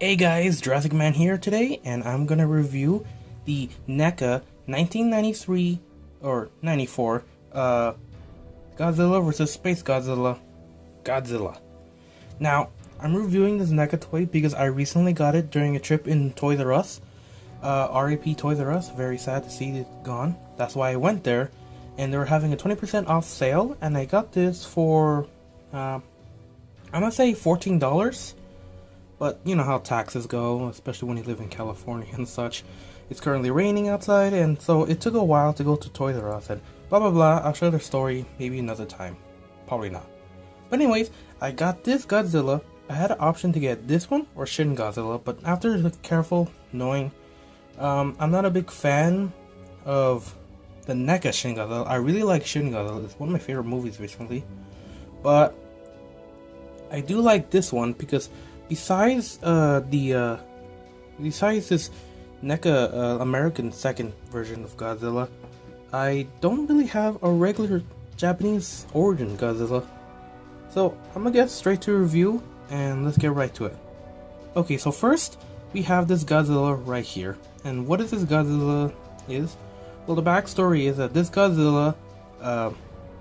Hey guys, Jurassic Man here today, and I'm gonna review the Neca 1993 or 94 Godzilla vs. Godzilla. Now, I'm reviewing this Neca toy because I recently got it during a trip in Toys R Us. RAP Toys R Us, very sad to see it gone. That's why I went there, and they were having a 20% off sale, and I got this for, I'm gonna say $14. But you know how taxes go, especially when you live in California and such. It's currently raining outside, and so it took a while to go to Toys R Us and blah blah blah. I'll share the story maybe another time. Probably not. But anyways, I got this Godzilla. I had an option to get this one or Shin Godzilla, but after the careful knowing, I'm not a big fan of the Neca Shin Godzilla. I really like Shin Godzilla. It's one of my favorite movies recently. But I do like this one because besides this NECA American second version of Godzilla, I don't really have a regular Japanese origin Godzilla. So I'm gonna get straight to review and let's get right to it. Okay, so first we have this Godzilla right here. And what is this Godzilla is? Well, the backstory is that this Godzilla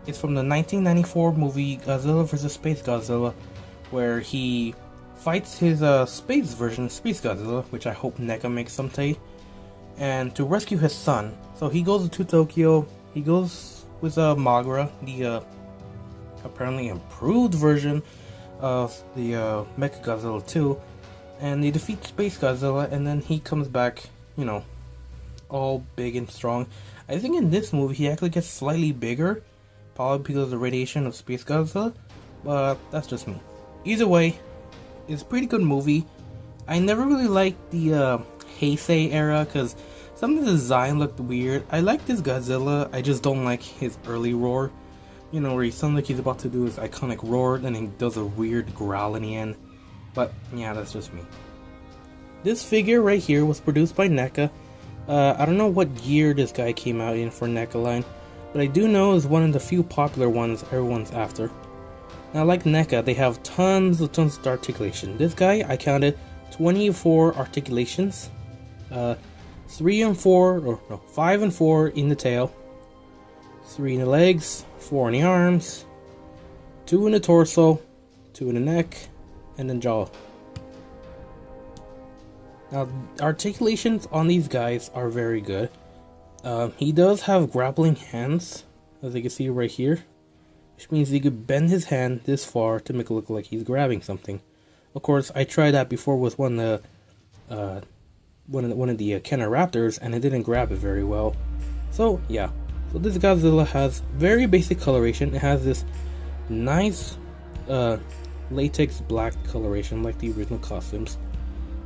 is from the 1994 movie Godzilla vs. Spacegodzilla, where he fights his space version, Spacegodzilla, which I hope NECA makes someday, and to rescue his son. So he goes to Tokyo, he goes with Magra, the apparently improved version of the Mechagodzilla 2, and they defeat Spacegodzilla, and then he comes back, you know, all big and strong. I think in this movie he actually gets slightly bigger, probably because of the radiation of Spacegodzilla, but that's just me. Either way, it's a pretty good movie. I never really liked the Heisei era because some of the design looked weird. I like this Godzilla, I just don't like his early roar. You know, where he sounds like he's about to do his iconic roar, then he does a weird growl in the end. But yeah, that's just me. This figure right here was produced by NECA. I don't know what year this guy came out in for NECA line, but I do know it's one of the few popular ones everyone's after. Now, like NECA, they have tons of articulation. This guy, I counted 24 articulations. 5 and 4 in the tail, 3 in the legs, 4 in the arms, 2 in the torso, 2 in the neck, and then jaw. Now, articulations on these guys are very good. He does have grappling hands, as you can see right here, which means he could bend his hand this far to make it look like he's grabbing something. Of course, I tried that before with one of the Kenneraptors, and it didn't grab it very well. So yeah, so this Godzilla has very basic coloration. It has this nice latex black coloration like the original costumes,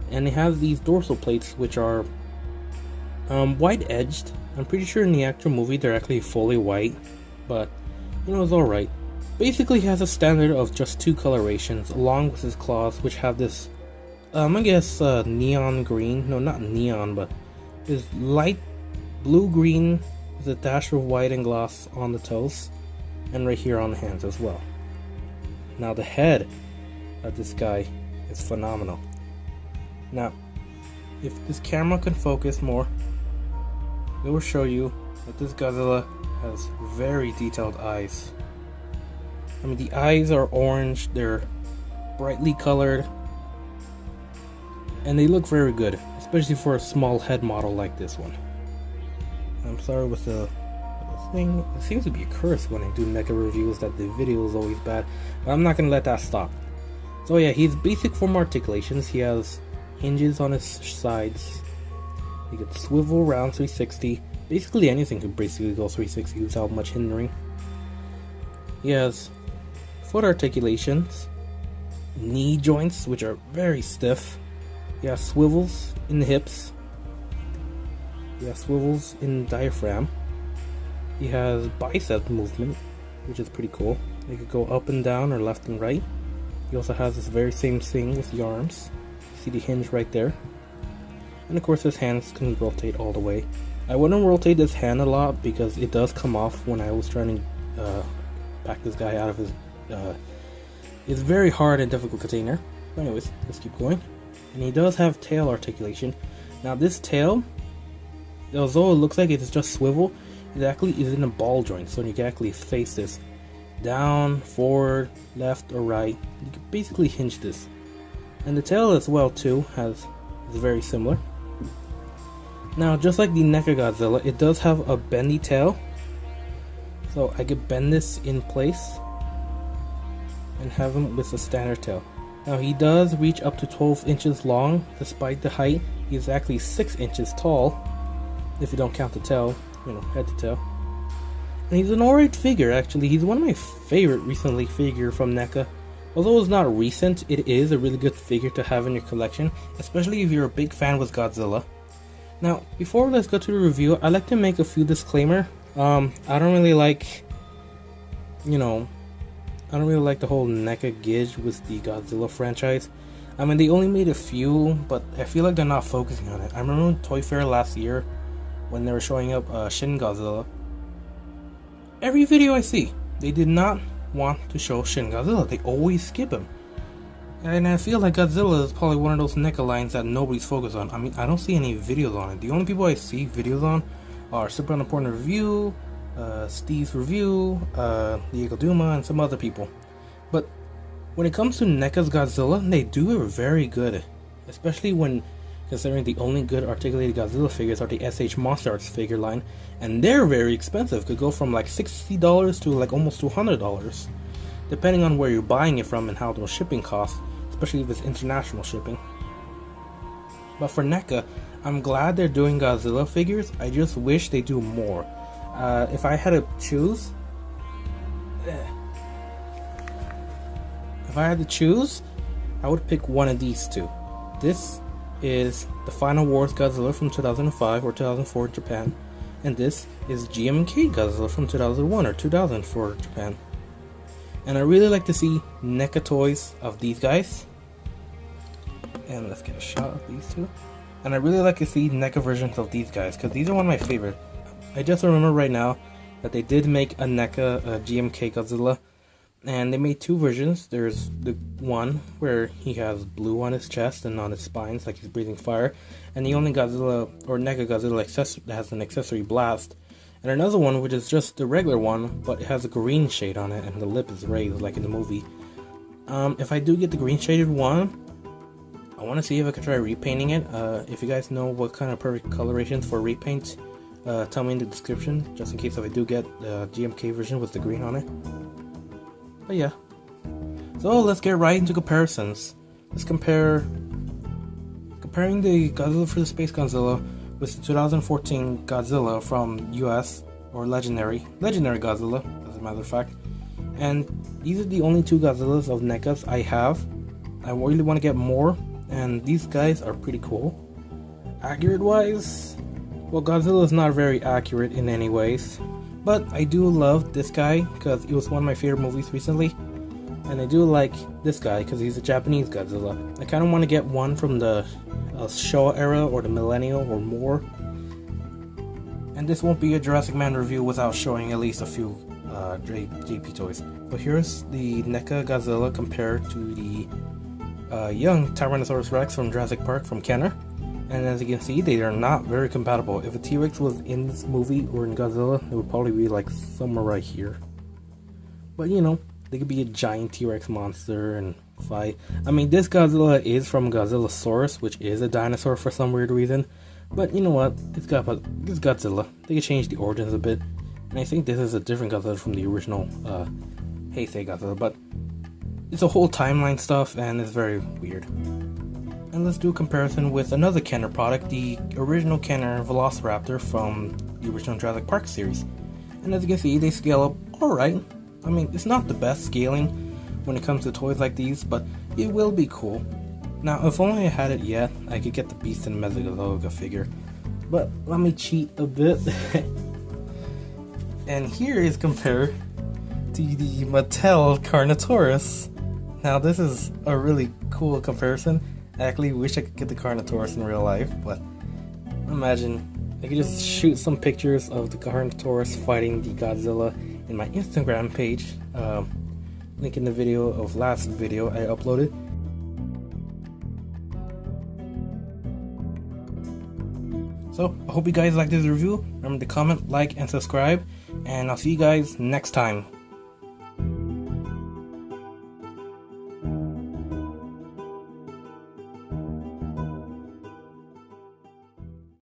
and it has these dorsal plates which are white edged. I'm pretty sure in the actual movie they're actually fully white, but you know, it's alright. Basically, he has a standard of just 2 colorations, along with his claws, which have this, I guess, neon green. No, not neon, but this light blue-green with a dash of white and gloss on the toes, and right here on the hands as well. Now, the head of this guy is phenomenal. Now, if this camera can focus more, it will show you that this Godzilla has very detailed eyes. I mean, the eyes are orange, they're brightly colored, and they look very good, especially for a small head model like this one. I'm sorry with the thing, it seems to be a curse when I do NECA reviews that the video is always bad, but I'm not going to let that stop. So yeah, he's basic form articulations. He has hinges on his sides, he can swivel around 360. Basically anything could basically go 360 without much hindering. He has foot articulations, knee joints which are very stiff. He has swivels in the hips. He has swivels in the diaphragm. He has bicep movement, which is pretty cool. They could go up and down or left and right. He also has this very same thing with the arms. See the hinge right there. And of course his hands can rotate all the way. I wouldn't rotate this hand a lot because it does come off when I was trying to pack this guy out of his it's very hard and difficult container. But anyways, let's keep going. and he does have tail articulation. Now this tail, although it looks like it's just swivel, it actually is in a ball joint, so you can actually face this down, forward, left, or right. You can basically hinge this. And the tail as well too is very similar. Now just like the Neca Godzilla, it does have a bendy tail, so I could bend this in place and have him with a standard tail. Now he does reach up to 12 inches long. Despite the height, he's actually 6 inches tall, if you don't count the tail, head to tail. And he's an alright figure, actually. He's one of my favorite recently figure from NECA. Although it's not recent, it is a really good figure to have in your collection, especially if you're a big fan with Godzilla. Now, before let's go to the review, I'd like to make a few disclaimer. I don't really like, I don't really like the whole NECA gidge with the Godzilla franchise. I mean, they only made a few, but I feel like they're not focusing on it. I remember Toy Fair last year when they were showing up Shin Godzilla. Every video I see, they did not want to show Shin Godzilla. They always skip him. And I feel like Godzilla is probably one of those NECA lines that nobody's focused on. I mean, I don't see any videos on it. The only people I see videos on are Super Unimportant Review, Steve's Review, Diego Duma, and some other people. But when it comes to NECA's Godzilla, they do it very good. Especially when considering the only good articulated Godzilla figures are the SH Monster Arts figure line, and they're very expensive. Could go from like $60 to like almost $200, depending on where you're buying it from and how those shipping costs, especially if it's international shipping. But for NECA, I'm glad they're doing Godzilla figures. I just wish they do more. If I had to choose, I would pick one of these two. This is the Final Wars Godzilla from 2005 or 2004 Japan, and this is GMK Godzilla from 2001 or 2004 Japan. And I really like to see NECA toys of these guys. And let's get a shot of these two. And I really like to see NECA versions of these guys, because these are one of my favorite. I just remember right now that they did make a NECA GMK Godzilla, and they made two versions. There's the one where he has blue on his chest and on his spines, like he's breathing fire, and the only Godzilla or NECA Godzilla that has an accessory blast. And another one which is just the regular one, but it has a green shade on it, and the lip is raised like in the movie. If I do get the green shaded one, I want to see if I can try repainting it. If you guys know what kind of perfect colorations for repaint, tell me in the description, just in case if I do get the GMK version with the green on it. But yeah, so let's get right into comparisons. Let's comparing the Godzilla for the Spacegodzilla with the 2014 Godzilla from US, or Legendary Godzilla, as a matter of fact. And these are the only two Godzillas of NECAs I have. I really want to get more, and these guys are pretty cool. Accurate wise, well, Godzilla is not very accurate in any ways. But I do love this guy because it was one of my favorite movies recently. And I do like this guy because he's a Japanese Godzilla. I kind of want to get one from the Showa era or the Millennial or more. And this won't be a Jurassic Man review without showing at least a few JP toys. So here's the NECA Godzilla compared to the young Tyrannosaurus Rex from Jurassic Park from Kenner. And as you can see, they are not very compatible. If a T-Rex was in this movie or in Godzilla, it would probably be like somewhere right here. But they could be a giant T-Rex monster and fight. I mean, this Godzilla is from Godzillasaurus, which is a dinosaur for some weird reason. But you know what? It's Godzilla. They could change the origins a bit. And I think this is a different Godzilla from the original Heisei Godzilla. But it's a whole timeline stuff, and it's very weird. And let's do a comparison with another Kenner product, the original Kenner Velociraptor from the original Jurassic Park series. And as you can see, they scale up alright. I mean, it's not the best scaling when it comes to toys like these, but it will be cool. Now, if only I had it yet, I could get the Beast and Mechagodzilla figure. But let me cheat a bit. And here is compared to the Mattel Carnotaurus. Now, this is a really cool comparison. I actually wish I could get the Carnotaurus in real life, but imagine I could just shoot some pictures of the Carnotaurus fighting the Godzilla in my Instagram page. Link in the video of last video I uploaded. So I hope you guys like this review. Remember to comment, like, and subscribe, and I'll see you guys next time.